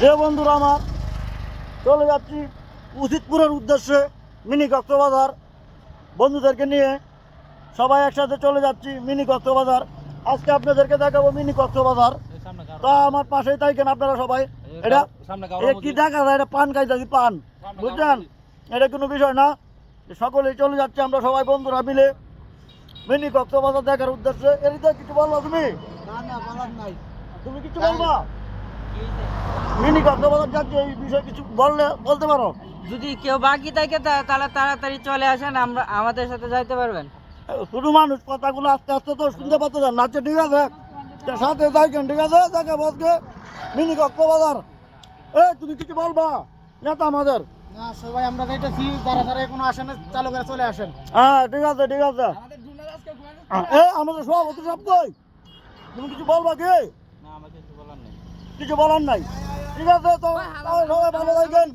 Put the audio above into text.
যে বন্ধুরা আমার চলে যাচ্ছি উচিতপুরের উদ্দেশ্যে মিনি কক্সবাজার বন্ধুদেরকে নিয়ে সবাই একসাথে চলে যাচ্ছি মিনি কক্সবাজার। আজকে আপনাদেরকে দেখাবো মিনি কক্সবাজার। তা আমার পাশেই থাকেন আপনারা সবাই। এটা কি দেখা যায়? এটা পান খাইতেছি, পান, বুঝছেন? এটা কোনো বিষয় না। সকলেই চলে যাচ্ছে আমরা সবাই বন্ধুরা মিলে মিনি কক্সবাজার দেখার উদ্দেশ্যে। এর কিছু বলবো তুমি? তুমি কিছু বলবা? মিনি কক্সবাজার যাচ্ছে এই বিষয়ে কিছু বলতে পারো? যদি কেউ বাকি থাকে তাহলে তাড়াতাড়ি চলে আসেন, আমরা আমাদের সাথে যাইতে পারবেন। শুধু মানুষ কথাগুলো আস্তে আস্তে তো শুনতে পাচ্ছে না, নাচে ঠিক আছে, সাথে যাইছেন ঠিক আছে, দেখে বসকে মিনি কক্সবাজার। তুমি কিছু বলবা? নেতা আমাদের না, সবাই আমরা যাইতেছি, যারা যারা এখনো আসেন চালু করে চলে আসেন। হ্যাঁ ঠিক আছে ঠিক আছে। আমাদের সভাপতি সব কই? তুমি কিছু বলবা কি? কিছু বলার নাই? ঠিক আছে, তো সবাই ভালো থাকেন।